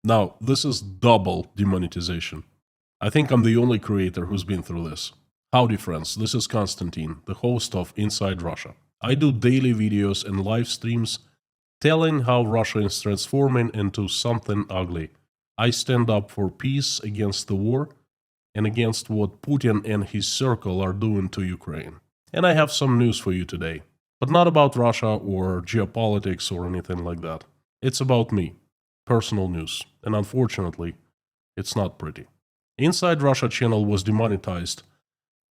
Now, this is double demonetization. I think I'm the only creator who's been through this. Howdy friends, this is Konstantin, the host of Inside Russia. I do daily videos and live streams telling how Russia is transforming into something ugly. I stand up for peace against the war and against what Putin and his circle are doing to Ukraine. And I have some news for you today, but not about Russia or geopolitics or anything like that. It's about me, personal news, and unfortunately, it's not pretty. Inside Russia channel was demonetized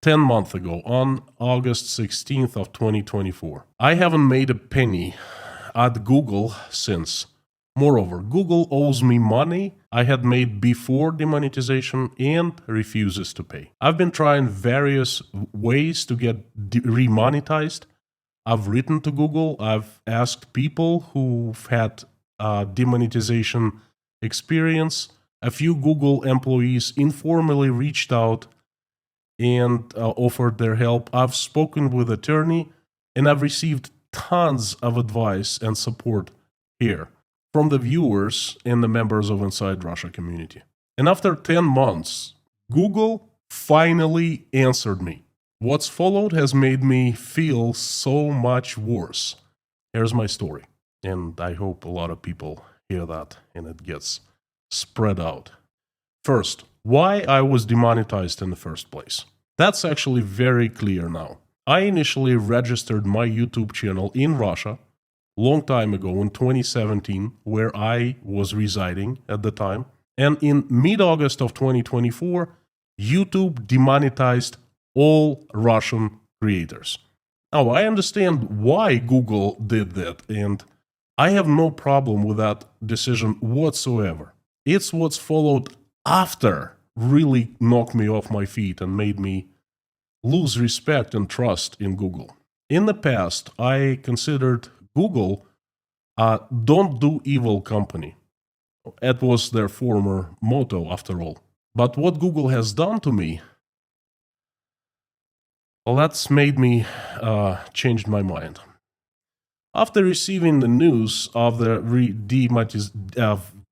10 months ago on August 16th of 2024. I haven't made a penny at Google since. Moreover, Google owes me money I had made before demonetization and refuses to pay. I've been trying various ways to get remonetized. I've written to Google. I've asked people who've had demonetization experience. A few Google employees informally reached out and offered their help. I've spoken with an attorney, and I've received tons of advice and support here from the viewers and the members of Inside Russia community. And after 10 months, Google finally answered me. What's followed has made me feel so much worse. Here's my story, and I hope a lot of people hear that and it gets spread out. First, why I was demonetized in the first place. That's actually very clear now. I initially registered my YouTube channel in Russia long time ago in 2017, where I was residing at the time. And in mid-August of 2024, YouTube demonetized all Russian creators. Now, I understand why Google did that, and I have no problem with that decision whatsoever. It's what's followed after really knocked me off my feet and made me lose respect and trust in Google. In the past, I considered Google a don't do evil company. That was their former motto, after all. But what Google has done to me, well, that's made me change my mind. After receiving the news of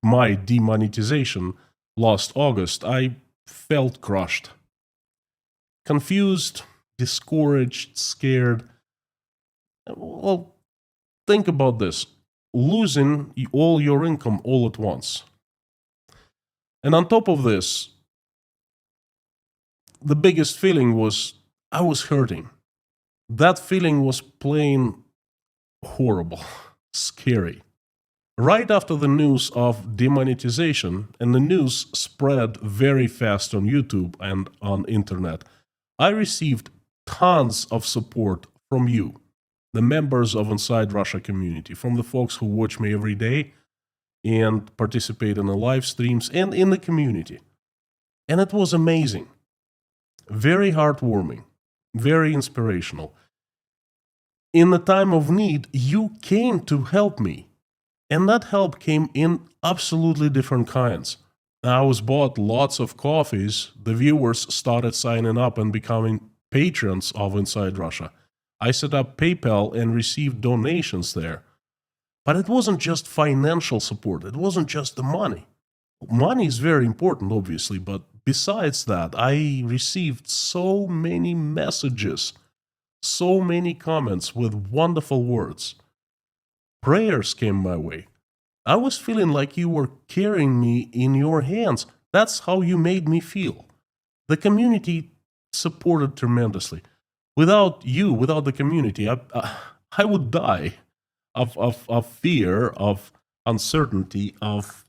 my demonetization last August, I felt crushed, confused, discouraged, scared. Well, think about this. Losing all your income all at once. And on top of this, the biggest feeling was I was hurting. That feeling was plain horrible, scary. Right after the news of demonetization, and the news spread very fast on YouTube and on internet, I received tons of support from you, the members of Inside Russia community, from the folks who watch me every day and participate in the live streams and in the community. And it was amazing. Very heartwarming, very inspirational. In the time of need, you came to help me. And that help came in absolutely different kinds. I was bought lots of coffees. The viewers started signing up and becoming patrons of Inside Russia. I set up PayPal and received donations there. But it wasn't just financial support. It wasn't just the money. Money is very important, obviously, but besides that, I received so many messages, so many comments with wonderful words. Prayers came my way. I was feeling like you were carrying me in your hands. That's how you made me feel. The community supported tremendously. Without you, without the community, I would die of fear, of uncertainty, of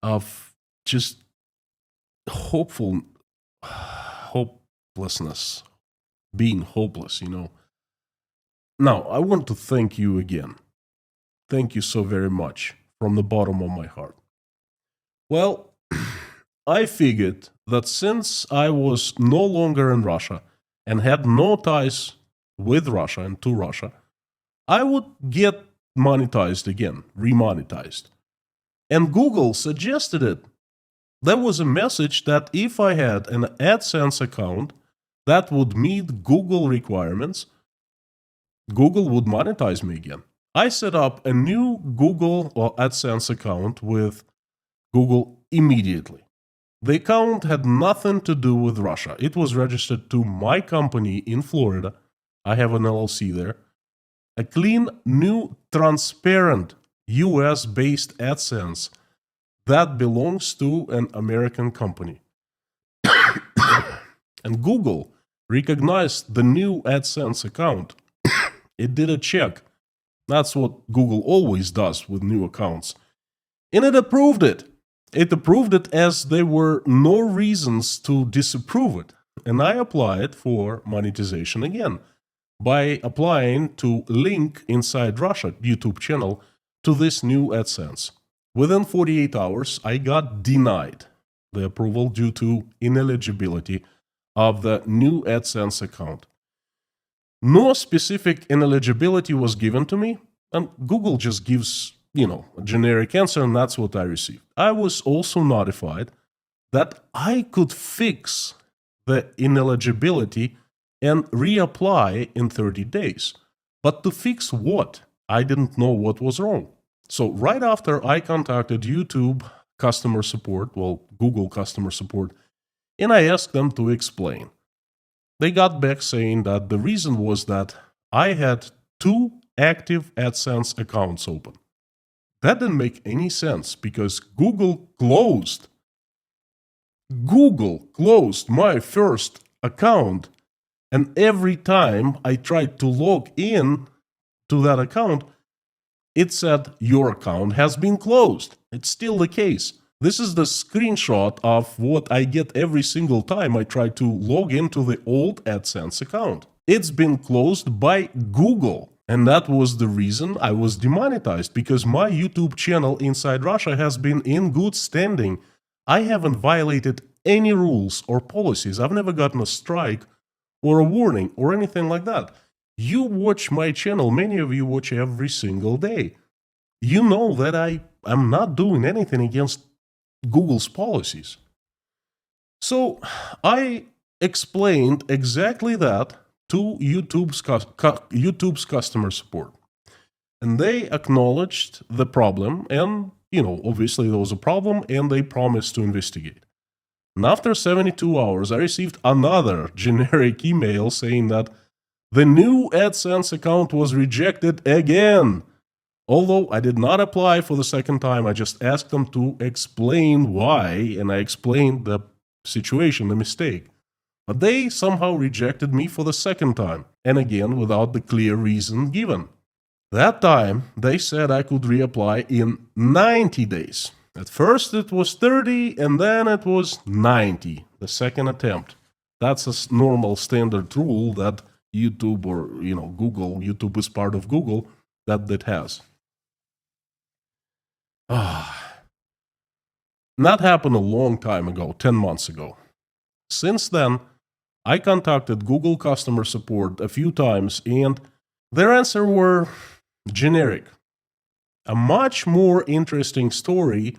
of just hopelessness, being hopeless, Now, I want to thank you again. Thank you so very much from the bottom of my heart. Well, I figured that since I was no longer in Russia and had no ties with Russia and to Russia, I would get monetized again, remonetized. And Google suggested it. There was a message that if I had an AdSense account that would meet Google requirements, Google would monetize me again. I set up a new Google or AdSense account with Google immediately. The account had nothing to do with Russia. It was registered to my company in Florida. I have an LLC there. A clean, new, transparent US-based AdSense that belongs to an American company. And Google recognized the new AdSense account. It did a check. That's what Google always does with new accounts. And it approved it. It approved it as there were no reasons to disapprove it. And I applied for monetization again by applying to link Inside Russia YouTube channel to this new AdSense. Within 48 hours, I got denied the approval due to ineligibility of the new AdSense account. No specific ineligibility was given to me, and Google just gives, a generic answer, and that's what I received. I was also notified that I could fix the ineligibility and reapply in 30 days. But to fix what? I didn't know what was wrong. So right after I contacted YouTube customer support, Google customer support, and I asked them to explain. They got back saying that the reason was that I had 2 active AdSense accounts open. That didn't make any sense because Google closed my first account, and every time I tried to log in to that account, it said your account has been closed. It's still the case. This is the screenshot of what I get every single time I try to log into the old AdSense account. It's been closed by Google. And that was the reason I was demonetized, because my YouTube channel Inside Russia has been in good standing. I haven't violated any rules or policies. I've never gotten a strike or a warning or anything like that. You watch my channel, many of you watch every single day. You know that I'm not doing anything against Google's policies. So I explained exactly that to YouTube's customer support. And they acknowledged the problem, and, obviously there was a problem, and they promised to investigate. And after 72 hours, I received another generic email saying that the new AdSense account was rejected again. Although I did not apply for the second time, I just asked them to explain why, and I explained the situation, the mistake. But they somehow rejected me for the second time, and again without the clear reason given. That time, they said I could reapply in 90 days. At first it was 30, and then it was 90, the second attempt. That's a normal standard rule that YouTube or, Google, YouTube is part of Google, that has. That happened a long time ago, 10 months ago. Since then, I contacted Google customer support a few times, and their answer were generic. A much more interesting story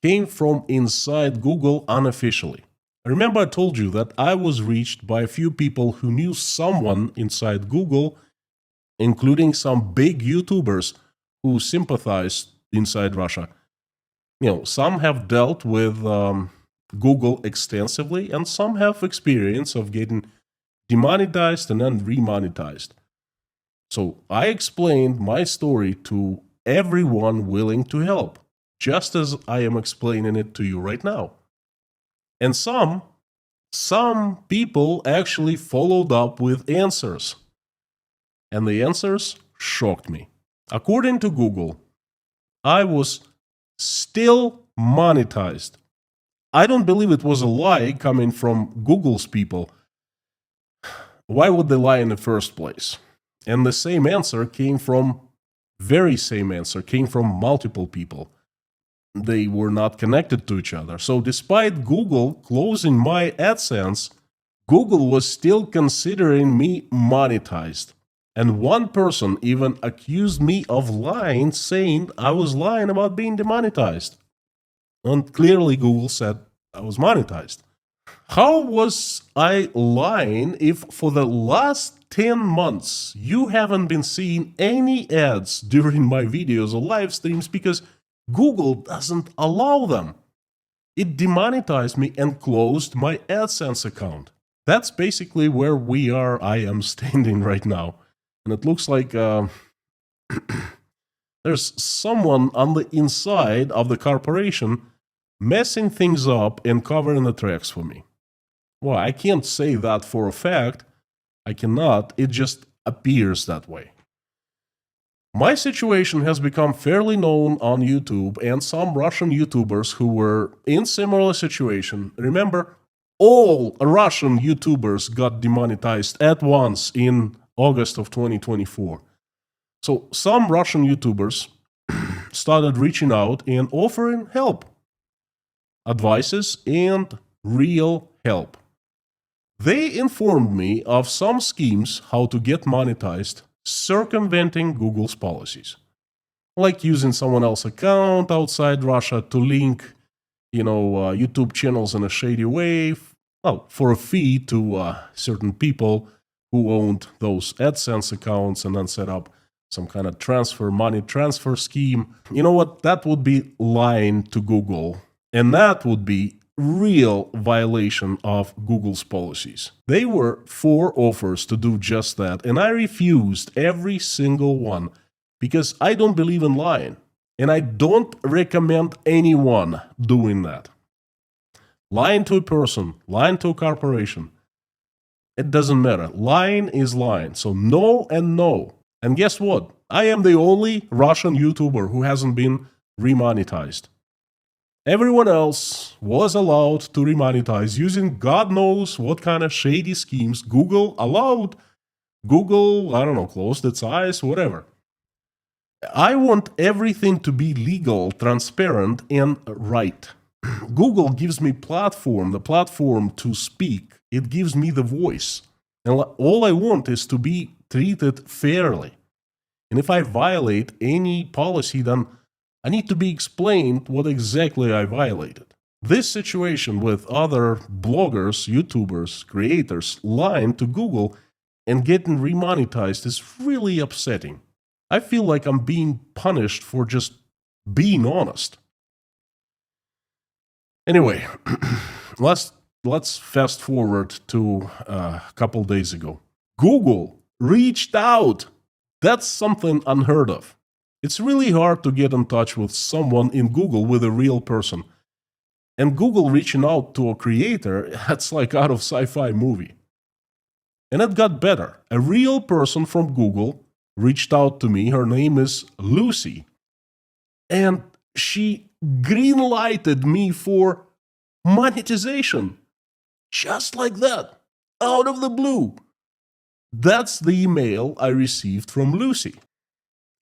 came from inside Google unofficially. Remember I told you that I was reached by a few people who knew someone inside Google, including some big YouTubers who sympathized inside Russia. Some have dealt with Google extensively, and some have experience of getting demonetized and then remonetized. So I explained my story to everyone willing to help, just as I am explaining it to you right now. And some people actually followed up with answers. And the answers shocked me. According to Google, I was still monetized. I don't believe it was a lie coming from Google's people. Why would they lie in the first place? And the same answer came from multiple people. They were not connected to each other. So despite Google closing my AdSense, Google was still considering me monetized. And one person even accused me of lying, saying I was lying about being demonetized. And clearly Google said I was monetized. How was I lying if for the last 10 months, you haven't been seeing any ads during my videos or live streams because Google doesn't allow them. It demonetized me and closed my AdSense account. That's basically where I am standing right now. And it looks like there's someone on the inside of the corporation messing things up and covering the tracks for me. Well, I can't say that for a fact. I cannot. It just appears that way. My situation has become fairly known on YouTube, and some Russian YouTubers who were in similar situation. Remember, all Russian YouTubers got demonetized at once in August of 2024. So some Russian YouTubers started reaching out and offering help, advices, and real help. They informed me of some schemes how to get monetized circumventing Google's policies, like using someone else's account outside Russia to link, YouTube channels in a shady way, for a fee to certain people who owned those AdSense accounts, and then set up some kind of money transfer scheme. You know what? That would be lying to Google, and that would be real violation of Google's policies. They were 4 offers to do just that, and I refused every single one because I don't believe in lying, and I don't recommend anyone doing that. Lying to a person, lying to a corporation, it doesn't matter. Lying is lying. So no and no. And guess what? I am the only Russian YouTuber who hasn't been remonetized. Everyone else was allowed to remonetize using God knows what kind of shady schemes Google allowed. Google, closed its eyes, whatever. I want everything to be legal, transparent, and right. Google gives me the platform to speak. It gives me the voice. And all I want is to be treated fairly. And if I violate any policy, then I need to be explained what exactly I violated. This situation with other bloggers, YouTubers, creators lying to Google and getting remonetized is really upsetting. I feel like I'm being punished for just being honest. Anyway, let's fast forward to a couple days ago. Google reached out. That's something unheard of. It's really hard to get in touch with someone in Google, with a real person. And Google reaching out to a creator, that's like out of sci-fi movie. And it got better. A real person from Google reached out to me. Her name is Lucy. And she green-lighted me for monetization. Just like that. Out of the blue. That's the email I received from Lucy.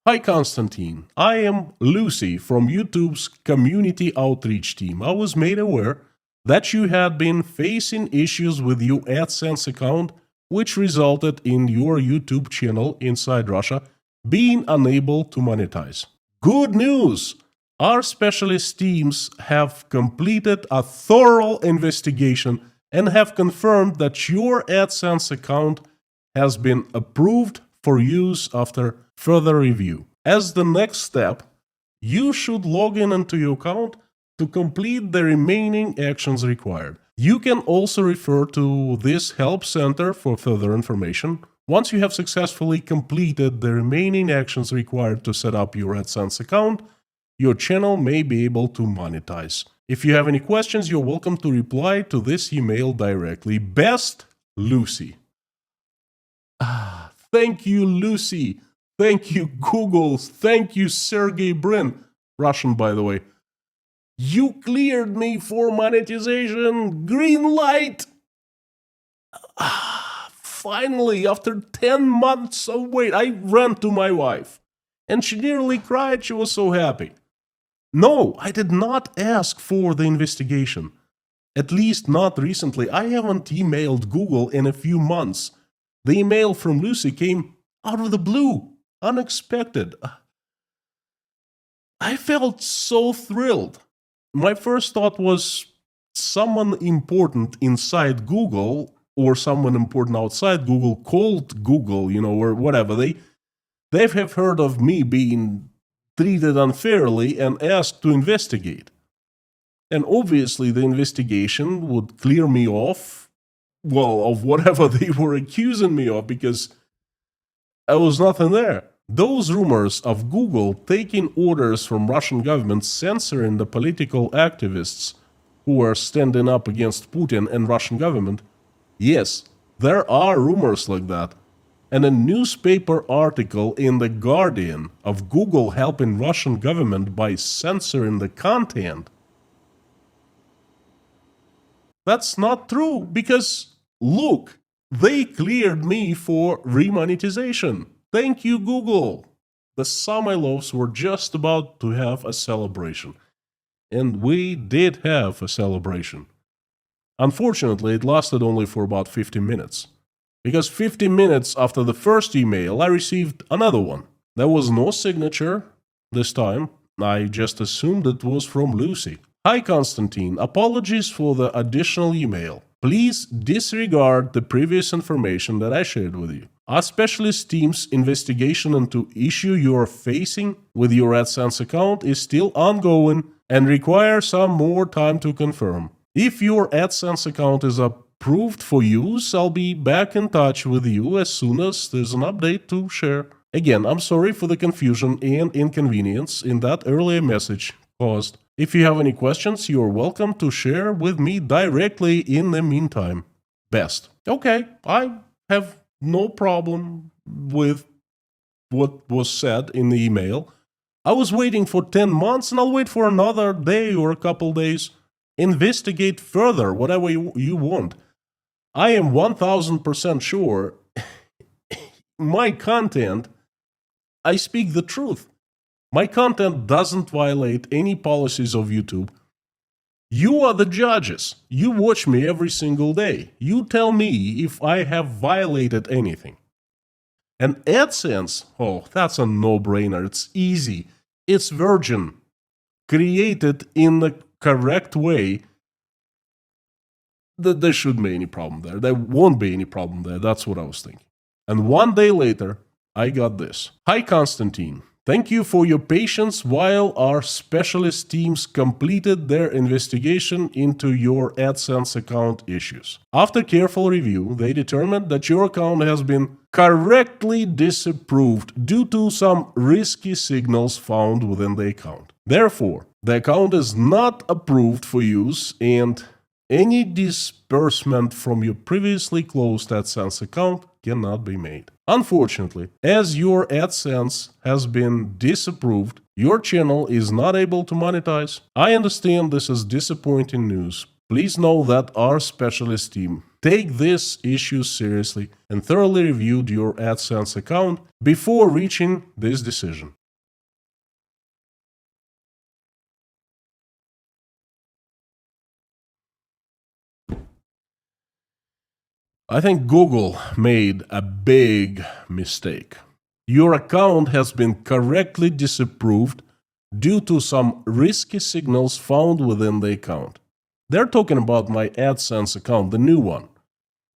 Hi Konstantin, I am Lucy from YouTube's community outreach team. I was made aware that you had been facing issues with your AdSense account, which resulted in your YouTube channel inside Russia being unable to monetize. Good news! Our specialist teams have completed a thorough investigation and have confirmed that your AdSense account has been approved for use after further review. As the next step, you should log in into your account to complete the remaining actions required. You can also refer to this help center for further information. Once you have successfully completed the remaining actions required to set up your AdSense account, your channel may be able to monetize. If you have any questions, you're welcome to reply to this email directly. Best, Lucy. Thank you, Lucy. Thank you, Google. Thank you, Sergey Brin. Russian, by the way. You cleared me for monetization. Green light. Finally, after 10 months of wait, I ran to my wife. And she nearly cried. She was so happy. No, I did not ask for the investigation. At least not recently. I haven't emailed Google in a few months. The email from Lucy came out of the blue, unexpected. I felt so thrilled. My first thought was someone important inside Google or someone important outside Google called Google, or whatever, they have heard of me being treated unfairly and asked to investigate. And obviously the investigation would clear me off, of whatever they were accusing me of, because I was nothing there. Those rumors of Google taking orders from Russian government censoring the political activists who are standing up against Putin and Russian government, yes, there are rumors like that. And a newspaper article in The Guardian of Google helping Russian government by censoring the content. That's not true, because look, they cleared me for remonetization. Thank you, Google. The Samylovs were just about to have a celebration. And we did have a celebration. Unfortunately, it lasted only for about 15 minutes. Because 15 minutes after the first email, I received another one. There was no signature this time. I just assumed it was from Lucy. Hi, Konstantin. Apologies for the additional email. Please disregard the previous information that I shared with you. Our specialist team's investigation into issue you're facing with your AdSense account is still ongoing and requires some more time to confirm. If your AdSense account is approved for use, I'll be back in touch with you as soon as there's an update to share. Again, I'm sorry for the confusion and inconvenience in that earlier message caused. If you have any questions, you're welcome to share with me directly in the meantime. Best. Okay, I have no problem with what was said in the email. I was waiting for 10 months and I'll wait for another day or a couple days. Investigate further, whatever you want. I am 1000% sure my content, I speak the truth. My content doesn't violate any policies of YouTube. You are the judges. You watch me every single day. You tell me if I have violated anything. And AdSense, that's a no-brainer. It's easy. It's virgin. Created in the correct way. There shouldn't be any problem there. There won't be any problem there. That's what I was thinking. And one day later, I got this. Hi, Konstantin. Thank you for your patience while our specialist teams completed their investigation into your AdSense account issues. After careful review, they determined that your account has been correctly disapproved due to some risky signals found within the account. Therefore, the account is not approved for use and any disbursement from your previously closed AdSense account cannot be made. Unfortunately, as your AdSense has been disapproved, your channel is not able to monetize. I understand this is disappointing news. Please know that our specialist team take this issue seriously and thoroughly reviewed your AdSense account before reaching this decision. I think Google made a big mistake. Your account has been correctly disapproved due to some risky signals found within the account. They're talking about my AdSense account, the new one.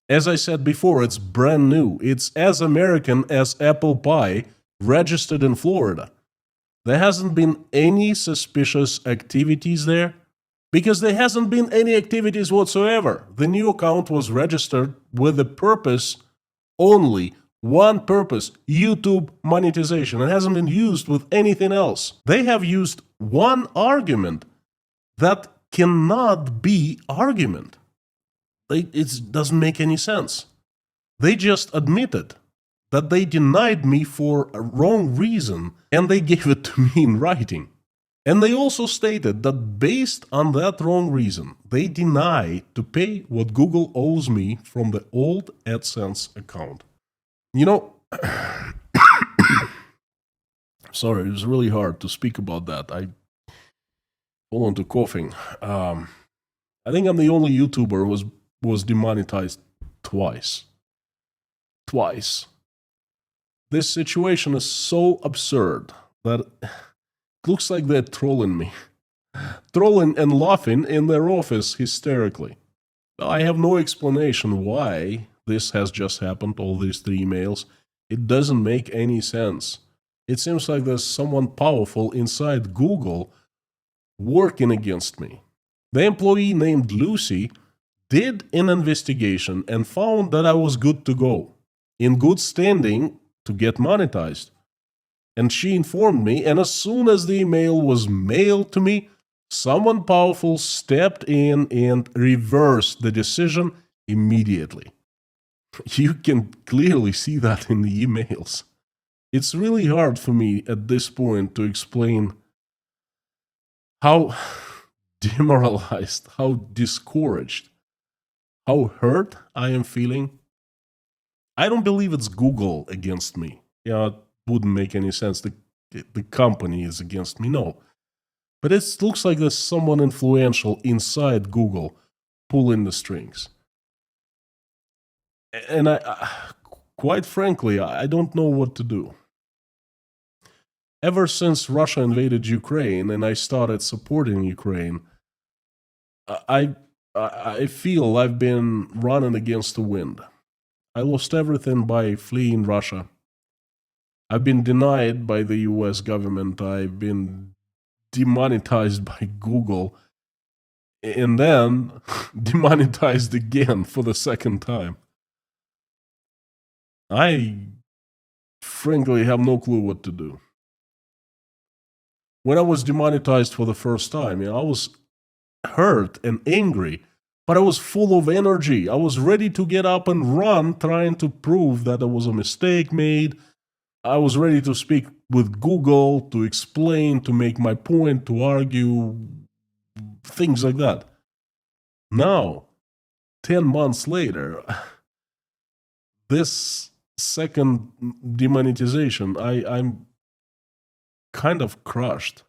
As I said before, it's brand new. It's as American as apple pie, registered in Florida. There hasn't been any suspicious activities there. Because there hasn't been any activities whatsoever. The new account was registered with the purpose, only one purpose, YouTube monetization. It hasn't been used with anything else. They have used one argument that cannot be argument. It doesn't make any sense. They just admitted that they denied me for a wrong reason and they gave it to me in writing. And they also stated that based on that wrong reason, they deny to pay what Google owes me from the old AdSense account. Sorry, it was really hard to speak about that. I fall into coughing. I think I'm the only YouTuber who was demonetized twice. Twice. This situation is so absurd that looks like they're trolling me. Trolling and laughing in their office hysterically. I have no explanation why this has just happened, all these 3 emails. It doesn't make any sense. It seems like there's someone powerful inside Google working against me. The employee named Lucy did an investigation and found that I was good to go, in good standing to get monetized. And she informed me, and as soon as the email was mailed to me, someone powerful stepped in and reversed the decision immediately. You can clearly see that in the emails. It's really hard for me at this point to explain how demoralized, how discouraged, how hurt I am feeling. I don't believe it's Google against me. Yeah, it wouldn't make any sense. The company is against me. No. But it looks like there's someone influential inside Google pulling the strings. And quite frankly, I don't know what to do. Ever since Russia invaded Ukraine and I started supporting Ukraine, I feel I've been running against the wind. I lost everything by fleeing Russia. I've been denied by the US government. I've been demonetized by Google. And then demonetized again for the second time. I frankly have no clue what to do. When I was demonetized for the first time, I was hurt and angry, but I was full of energy. I was ready to get up and run, trying to prove that there was a mistake made. I was ready to speak with Google, to explain, to make my point, to argue, things like that. Now, 10 months later, this second demonetization, I'm kind of crushed.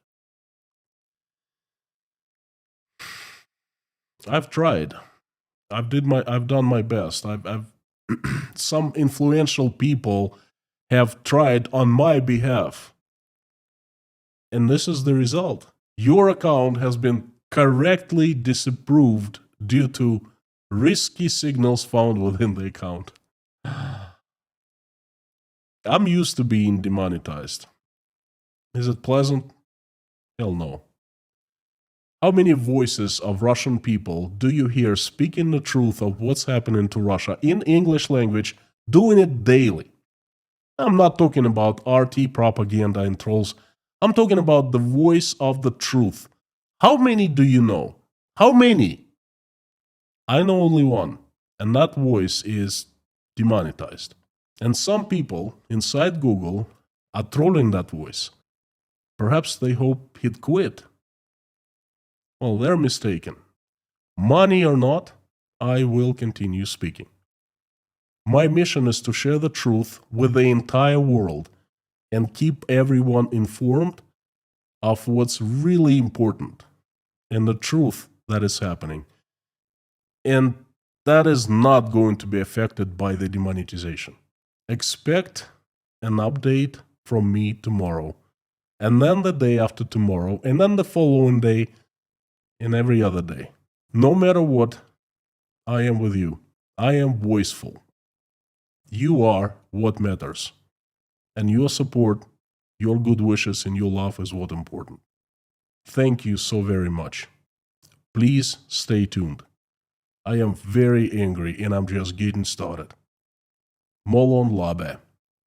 I've tried. I've done my best. I've some influential people have tried on my behalf. And this is the result. Your account has been correctly disapproved due to risky signals found within the account. I'm used to being demonetized. Is it pleasant? Hell no. How many voices of Russian people do you hear speaking the truth of what's happening to Russia in English language, doing it daily? I'm not talking about RT propaganda and trolls. I'm talking about the voice of the truth. How many do you know? How many? I know only one, and that voice is demonetized. And some people inside Google are trolling that voice. Perhaps they hope he'd quit. Well, they're mistaken. Money or not, I will continue speaking. My mission is to share the truth with the entire world and keep everyone informed of what's really important and the truth that is happening. And that is not going to be affected by the demonetization. Expect an update from me tomorrow, and then the day after tomorrow, and then the following day, and every other day. No matter what, I am with you. I am voiceful. You are what matters. And your support, your good wishes, and your love is what important. Thank you so very much. Please stay tuned. I am very angry and I'm just getting started. Molon labe.